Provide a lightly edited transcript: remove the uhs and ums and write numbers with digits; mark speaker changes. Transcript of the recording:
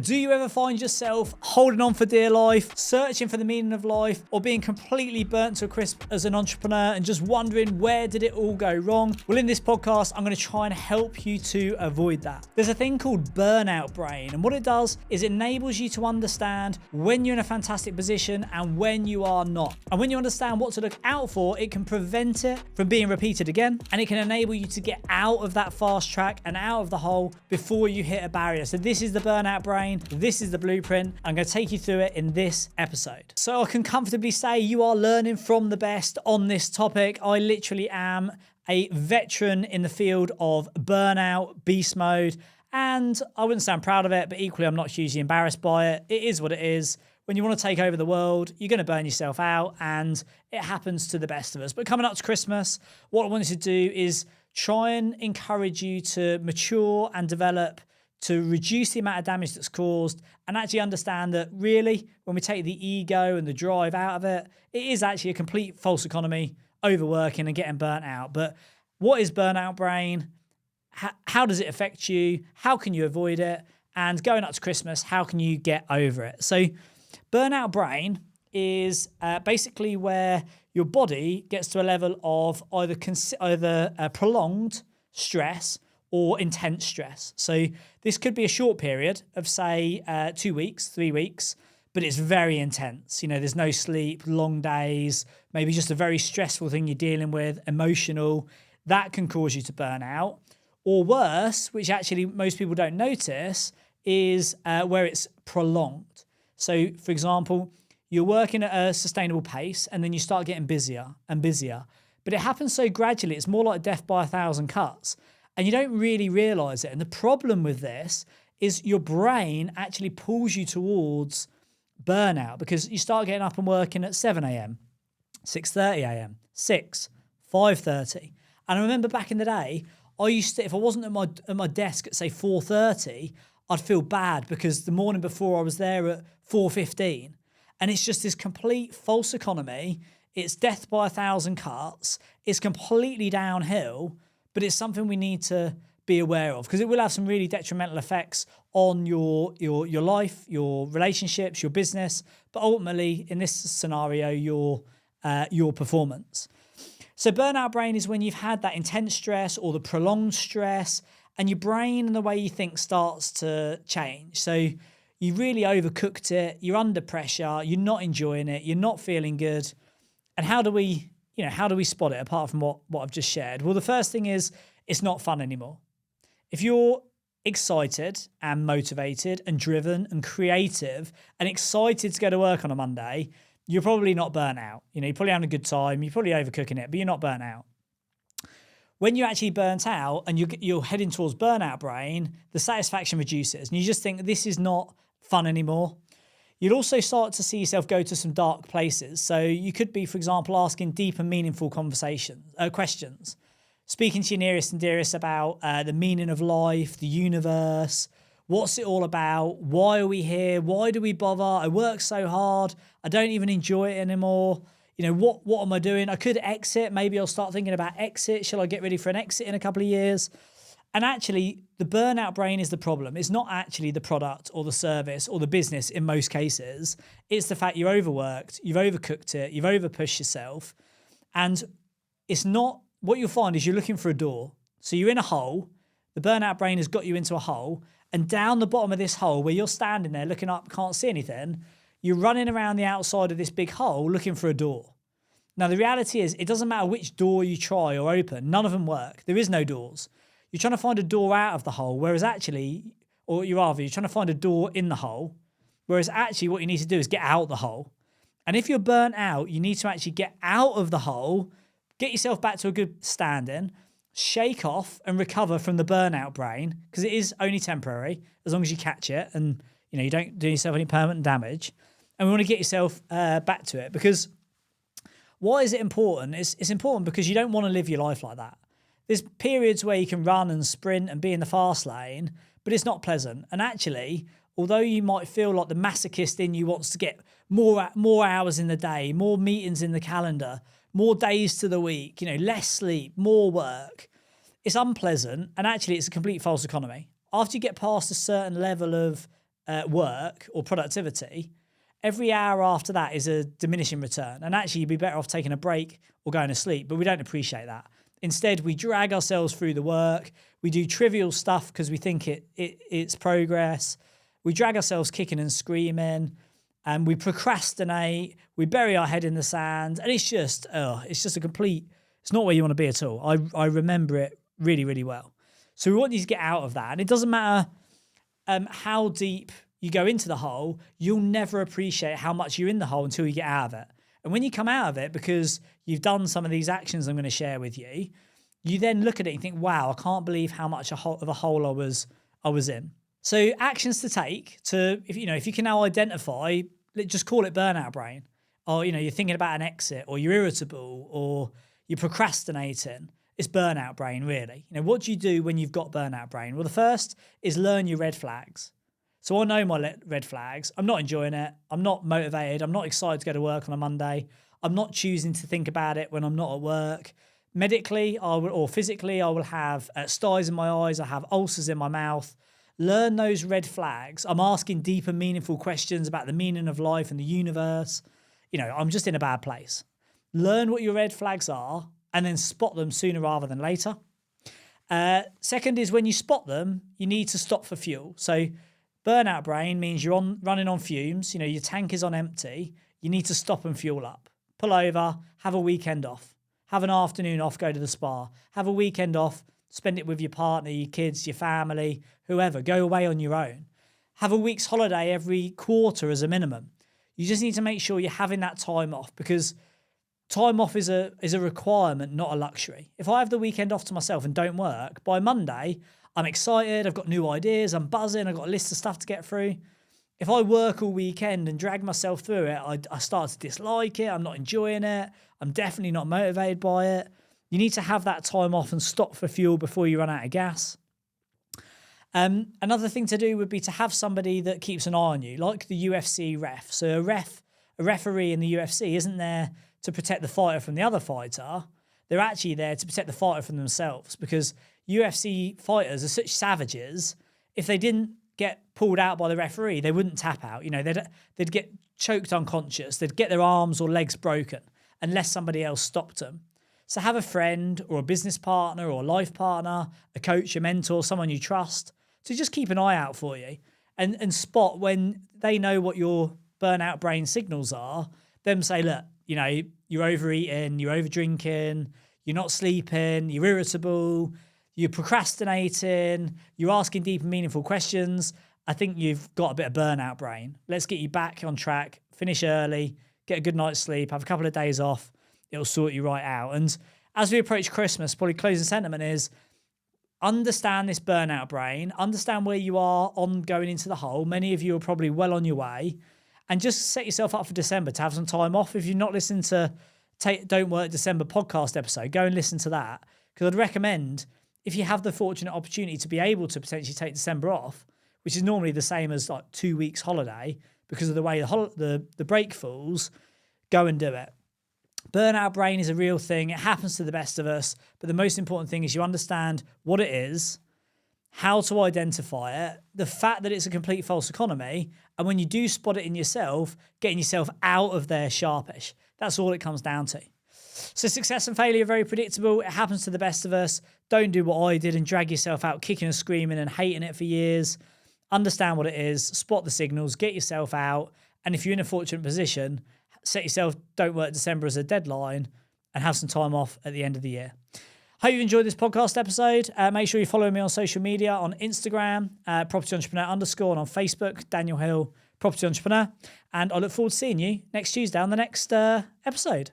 Speaker 1: Do you ever find yourself holding on for dear life, searching for the meaning of life, or being completely burnt to a crisp as an entrepreneur and just wondering where did it all go wrong? Well, in this podcast, I'm going to try and help you to avoid that. There's a thing called Burnout Brain, and what it does is it enables you to understand when you're in a fantastic position and when you are not. And when you understand what to look out for, it can prevent it from being repeated again, and it can enable you to get out of that fast track and out of the hole before you hit a barrier. So this is the Burnout Brain. This is the blueprint. I'm going to take you through it in this episode. So I can comfortably say you are learning from the best on this topic. I literally am a veteran in the field of burnout, beast mode, and I wouldn't say I'm proud of it, but equally I'm not hugely embarrassed by it. It is what it is. When you want to take over the world, you're going to burn yourself out, and it happens to the best of us. But coming up to Christmas, what I wanted to do is try and encourage you to mature and develop, to reduce the amount of damage that's caused, and actually understand that really, when we take the ego and the drive out of it, it is actually a complete false economy, overworking and getting burnt out. But what is burnout brain? How does it affect you? How can you avoid it? And going up to Christmas, how can you get over it? So burnout brain is basically where your body gets to a level of either prolonged stress or intense stress. So this could be a short period of, say, 2 weeks, 3 weeks, but it's very intense. You know, there's no sleep, long days, maybe just a very stressful thing you're dealing with, emotional. That can cause you to burn out. Or worse, which actually most people don't notice, is where it's prolonged. So, for example, you're working at a sustainable pace and then you start getting busier and busier. But it happens so gradually, it's more like death by 1,000 cuts. And you don't really realize it. And the problem with this is your brain actually pulls you towards burnout because you start getting up and working at 7 a.m., 6:30 a.m., 6, 5:30. And I remember back in the day, I used to, if I wasn't at my desk at say 4:30, I'd feel bad because the morning before I was there at 4:15. And it's just this complete false economy. It's death by 1,000 cuts. It's completely downhill. But it's something we need to be aware of because it will have some really detrimental effects on your life, your relationships, your business, but ultimately in this scenario, your performance. So burnout brain is when you've had that intense stress or the prolonged stress, and your brain and the way you think starts to change. So you really overcooked it, you're under pressure, you're not enjoying it, you're not feeling good. And how do we spot it apart from what I've just shared? Well, the first thing is it's not fun anymore. If you're excited and motivated and driven and creative and excited to go to work on a Monday, you're probably not burnt out. You know, you're probably having a good time, you're probably overcooking it, but you're not burnt out. When you're actually burnt out and you're heading towards burnout brain, the satisfaction reduces and you just think this is not fun anymore. You'd also start to see yourself go to some dark places. So you could be, for example, asking deep and meaningful questions, speaking to your nearest and dearest about the meaning of life, the universe, what's it all about, why are we here, why do we bother, I work so hard, I don't even enjoy it anymore. You know, what am I doing? I could exit. Maybe I'll start thinking about exit. Shall I get ready for an exit in a couple of years? And actually, the burnout brain is the problem. It's not actually the product or the service or the business in most cases. It's the fact you're overworked, you've overcooked it, you've overpushed yourself. And it's not, what you'll find is you're looking for a door. So you're in a hole, the burnout brain has got you into a hole, and down the bottom of this hole where you're standing there looking up, can't see anything, you're running around the outside of this big hole looking for a door. Now, the reality is it doesn't matter which door you try or open, none of them work. There is no doors. You're trying to find a door out of the hole, whereas actually, you're trying to find a door in the hole, whereas actually what you need to do is get out the hole. And if you're burnt out, you need to actually get out of the hole, get yourself back to a good standing, shake off and recover from the burnout brain, because it is only temporary, as long as you catch it and you don't do yourself any permanent damage. And we want to get yourself back to it, because why is it important? It's important because you don't want to live your life like that. There's periods where you can run and sprint and be in the fast lane, but it's not pleasant. And actually, although you might feel like the masochist in you wants to get more hours in the day, more meetings in the calendar, more days to the week, less sleep, more work, it's unpleasant. And actually, it's a complete false economy. After you get past a certain level of work or productivity, every hour after that is a diminishing return. And actually, you'd be better off taking a break or going to sleep, but we don't appreciate that. Instead, we drag ourselves through the work. We do trivial stuff because we think it's progress. We drag ourselves kicking and screaming, and we procrastinate. We bury our head in the sand, and it's just a complete. It's not where you want to be at all. I remember it really, really well. So we want you to get out of that, and it doesn't matter how deep you go into the hole. You'll never appreciate how much you're in the hole until you get out of it. And when you come out of it, because you've done some of these actions I'm going to share with you, you then look at it and think, wow, I can't believe how much of a hole I was in. So actions to take to, if you can now identify, just call it burnout brain, or, you're thinking about an exit, or you're irritable, or you're procrastinating. It's burnout brain, really. What do you do when you've got burnout brain? Well, the first is learn your red flags. So I know my red flags. I'm not enjoying it. I'm not motivated. I'm not excited to go to work on a Monday. I'm not choosing to think about it when I'm not at work. Medically or physically, I will have stars in my eyes. I have ulcers in my mouth. Learn those red flags. I'm asking deeper, meaningful questions about the meaning of life and the universe. I'm just in a bad place. Learn what your red flags are and then spot them sooner rather than later. Second is when you spot them, you need to stop for fuel. So burnout brain means you're running on fumes. Your tank is on empty. You need to stop and fuel up. Pull over, have a weekend off. Have an afternoon off, go to the spa. Have a weekend off, spend it with your partner, your kids, your family, whoever. Go away on your own. Have a week's holiday every quarter as a minimum. You just need to make sure you're having that time off, because time off is a requirement, not a luxury. If I have the weekend off to myself and don't work, by Monday, I'm excited, I've got new ideas, I'm buzzing, I've got a list of stuff to get through. If I work all weekend and drag myself through it, I start to dislike it, I'm not enjoying it, I'm definitely not motivated by it. You need to have that time off and stop for fuel before you run out of gas. Another thing to do would be to have somebody that keeps an eye on you, like the UFC ref. So a referee in the UFC isn't there to protect the fighter from the other fighter. They're actually there to protect the fighter from themselves, because UFC fighters are such savages. If they didn't get pulled out by the referee, they wouldn't tap out. They'd get choked unconscious. They'd get their arms or legs broken unless somebody else stopped them. So have a friend or a business partner or a life partner, a coach, a mentor, someone you trust, to just keep an eye out for you and spot when they know what your burnout brain signals are. Them say, look, you're overeating, you're over drinking, you're not sleeping, you're irritable, you're procrastinating, you're asking deep and meaningful questions. I think you've got a bit of burnout brain. Let's get you back on track, finish early, get a good night's sleep, have a couple of days off. It'll sort you right out. And as we approach Christmas, probably closing sentiment is understand this burnout brain, understand where you are on going into the hole. Many of you are probably well on your way, and just set yourself up for December to have some time off. If you're not listening to Don't Work December podcast episode, go and listen to that, because I'd recommend, if you have the fortunate opportunity to be able to potentially take December off, which is normally the same as like 2 weeks holiday because of the way the break falls, go and do it. Burnout brain is a real thing. It happens to the best of us. But the most important thing is you understand what it is, how to identify it, the fact that it's a complete false economy, and when you do spot it in yourself, getting yourself out of there sharpish. That's all it comes down to. So success and failure are very predictable. It happens to the best of us. Don't do what I did and drag yourself out kicking and screaming and hating it for years. Understand what it is, spot the signals, get yourself out. And if you're in a fortunate position, set yourself Don't Work December as a deadline and have some time off at the end of the year. Hope you enjoyed this podcast episode. Make sure you follow me on social media, on Instagram, Property Entrepreneur _, and on Facebook, Daniel Hill, Property Entrepreneur. And I look forward to seeing you next Tuesday on the next episode.